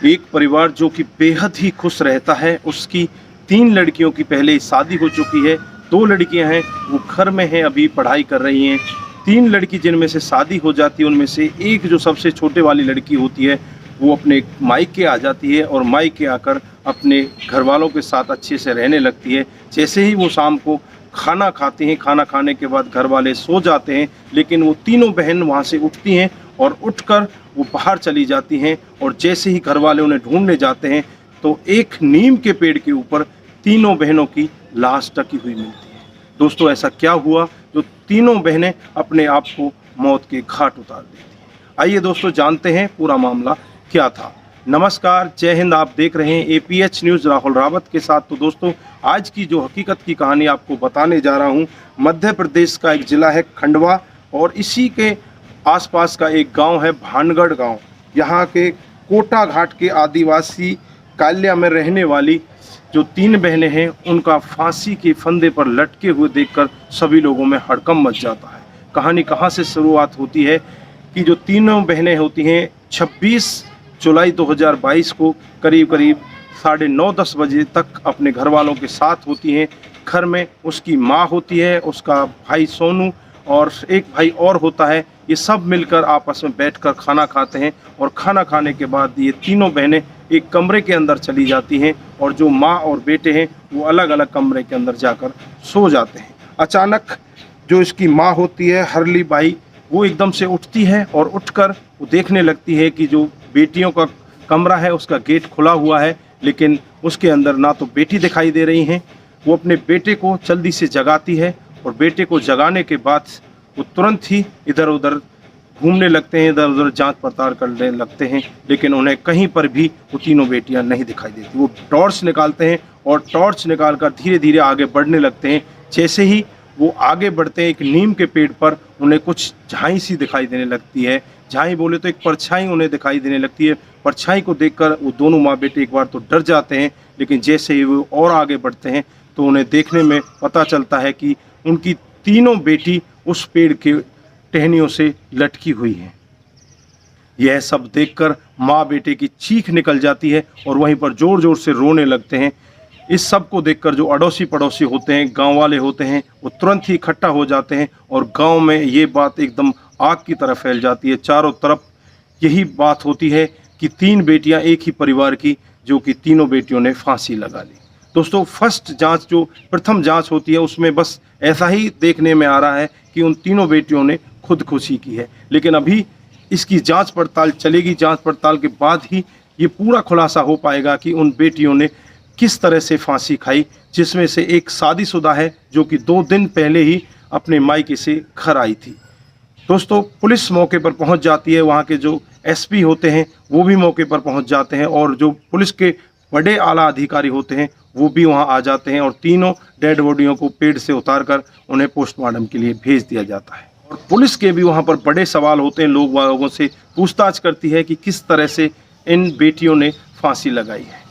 एक परिवार जो कि बेहद ही खुश रहता है, उसकी 3 लड़कियों की पहले ही शादी हो चुकी है, 2 लड़कियां हैं वो घर में हैं, अभी पढ़ाई कर रही हैं। 3 लड़की जिनमें से शादी हो जाती है, उनमें से एक जो सबसे छोटे वाली लड़की होती है वो अपने मायके आ जाती है और मायके आकर अपने घर वालों के साथ अच्छे से रहने लगती है। जैसे ही वो शाम को खाना खाते हैं, खाना खाने के बाद घर वाले सो जाते हैं, लेकिन वो तीनों बहन वहाँ से उठती हैं और उठकर वो बाहर चली जाती हैं। और जैसे ही घर वाले उन्हें ढूंढने जाते हैं तो एक नीम के पेड़ के ऊपर तीनों बहनों की लाश टकी हुई मिलती है। दोस्तों, ऐसा क्या हुआ जो तीनों बहनें अपने आप को मौत के घाट उतार देती हैं? आइए दोस्तों, जानते हैं पूरा मामला क्या था। नमस्कार, जय हिंद। आप देख रहे हैं APH न्यूज़ राहुल रावत के साथ। तो दोस्तों, आज की जो हकीकत की कहानी आपको बताने जा रहा हूं, मध्य प्रदेश का एक ज़िला है खंडवा और इसी के आसपास का एक गांव है भानगढ़ गांव। यहां के कोटा घाट के आदिवासी काल्या में रहने वाली जो 3 बहनें हैं, उनका फांसी के फंदे पर लटके हुए देखकर सभी लोगों में हड़कंप मच जाता है। कहानी कहां से शुरुआत होती है कि जो तीनों बहनें होती हैं, 26 जुलाई 2022 को करीब 9:30-10 बजे तक अपने घर वालों के साथ होती हैं। घर में उसकी माँ होती है, उसका भाई सोनू और एक भाई और होता है। ये सब मिलकर आपस में बैठकर खाना खाते हैं और खाना खाने के बाद ये तीनों बहनें एक कमरे के अंदर चली जाती हैं और जो माँ और बेटे हैं वो अलग अलग कमरे के अंदर जाकर सो जाते हैं। अचानक जो इसकी माँ होती है हरली बाई, वो एकदम से उठती है और उठकर वो देखने लगती है कि जो बेटियों का कमरा है उसका गेट खुला हुआ है, लेकिन उसके अंदर ना तो बेटी दिखाई दे रही हैं। वो अपने बेटे को जल्दी से जगाती है और बेटे को जगाने के बाद वो तुरंत ही इधर उधर घूमने लगते हैं, इधर उधर जांच पड़ताल करने लगते हैं, लेकिन उन्हें कहीं पर भी वो तीनों बेटियां नहीं दिखाई देती। वो टॉर्च निकालते हैं और टॉर्च निकालकर धीरे धीरे आगे बढ़ने लगते हैं। जैसे ही वो आगे बढ़ते हैं, एक नीम के पेड़ पर उन्हें कुछ झाई सी दिखाई देने लगती है। झाई बोले तो एक परछाई उन्हें दिखाई देने लगती है। परछाई को देखकर वो दोनों माँ बेटे एक बार तो डर जाते हैं, लेकिन जैसे ही वो और आगे बढ़ते हैं तो उन्हें देखने में पता चलता है कि उनकी तीनों बेटी उस पेड़ के टहनियों से लटकी हुई हैं। यह सब देखकर माँ बेटे की चीख निकल जाती है और वहीं पर जोर जोर से रोने लगते हैं। इस सब को देखकर जो अड़ोसी पड़ोसी होते हैं, गांव वाले होते हैं, वो तुरंत ही इकट्ठा हो जाते हैं और गांव में ये बात एकदम आग की तरह फैल जाती है। चारों तरफ यही बात होती है कि 3 बेटियां एक ही परिवार की, जो कि तीनों बेटियों ने फांसी लगा ली। दोस्तों, फर्स्ट जांच जो प्रथम जांच होती है उसमें बस ऐसा ही देखने में आ रहा है कि उन तीनों बेटियों ने खुदकुशी की है, लेकिन अभी इसकी जांच पड़ताल चलेगी। जांच पड़ताल के बाद ही ये पूरा खुलासा हो पाएगा कि उन बेटियों ने किस तरह से फांसी खाई, जिसमें से एक शादीशुदा है जो कि 2 दिन पहले ही अपने मायके से घर आई थी। दोस्तों, पुलिस मौके पर पहुंच जाती है, वहां के जो SP होते हैं वो भी मौके पर पहुंच जाते हैं और जो पुलिस के बड़े आला अधिकारी होते हैं वो भी वहां आ जाते हैं और तीनों डेड बॉडियों को पेड़ से उतारकर उन्हें पोस्टमार्टम के लिए भेज दिया जाता है। और पुलिस के भी वहां पर बड़े सवाल होते हैं, लोगों से पूछताछ करती है कि किस तरह से इन बेटियों ने फांसी लगाई है।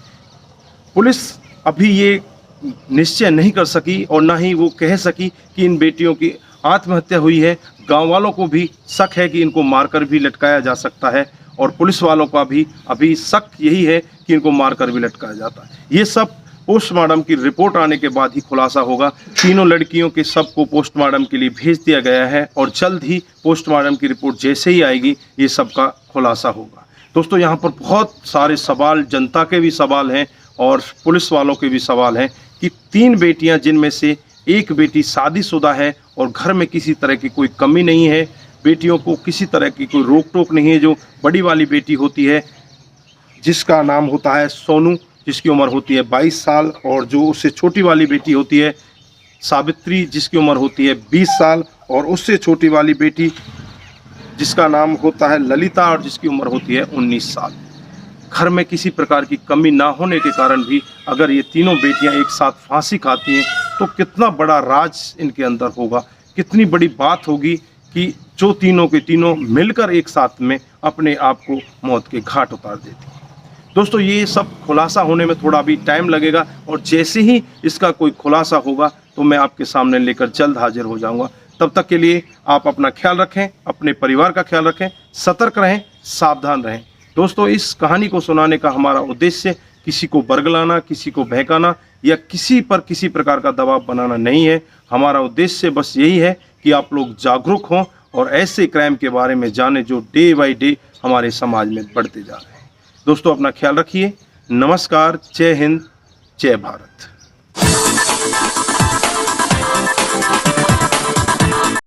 पुलिस अभी ये निश्चय नहीं कर सकी और ना ही वो कह सकी कि इन बेटियों की आत्महत्या हुई है। गांव वालों को भी शक है कि इनको मारकर भी लटकाया जा सकता है और पुलिस वालों का भी अभी शक यही है कि इनको मारकर भी लटकाया जाता है। ये सब पोस्टमार्टम की रिपोर्ट आने के बाद ही खुलासा होगा। तीनों लड़कियों के शव को पोस्टमार्टम के लिए भेज दिया गया है और जल्द ही पोस्टमार्टम की रिपोर्ट जैसे ही आएगी ये सब का खुलासा होगा। दोस्तों, यहाँ पर बहुत सारे सवाल, जनता के भी सवाल हैं और पुलिस वालों के भी सवाल हैं कि 3 बेटियां, जिनमें से एक बेटी शादीशुदा है और घर में किसी तरह की कोई कमी नहीं है, बेटियों को किसी तरह की कोई रोक टोक नहीं है। जो बड़ी वाली बेटी होती है जिसका नाम होता है सोनू, जिसकी उम्र होती है 22 साल, और जो उससे छोटी वाली बेटी होती है सावित्री, जिसकी उम्र होती है 20 साल, और उससे छोटी वाली बेटी जिसका नाम होता है ललिता और जिसकी उम्र होती है 19 साल। घर में किसी प्रकार की कमी ना होने के कारण भी अगर ये तीनों बेटियां एक साथ फांसी खाती हैं तो कितना बड़ा राज इनके अंदर होगा, कितनी बड़ी बात होगी कि जो तीनों के तीनों मिलकर एक साथ में अपने आप को मौत के घाट उतार देती हैं। दोस्तों, ये सब खुलासा होने में थोड़ा भी टाइम लगेगा और जैसे ही इसका कोई खुलासा होगा तो मैं आपके सामने लेकर जल्द हाजिर हो जाऊंगा। तब तक के लिए आप अपना ख्याल रखें, अपने परिवार का ख्याल रखें, सतर्क रहें, सावधान रहें। दोस्तों, इस कहानी को सुनाने का हमारा उद्देश्य किसी को बरगलाना, किसी को बहकाना या किसी पर किसी प्रकार का दबाव बनाना नहीं है। हमारा उद्देश्य बस यही है कि आप लोग जागरूक हों और ऐसे क्राइम के बारे में जानें जो डे बाय डे हमारे समाज में बढ़ते जा रहे हैं। दोस्तों, अपना ख्याल रखिए। नमस्कार, जय हिंद, जय भारत।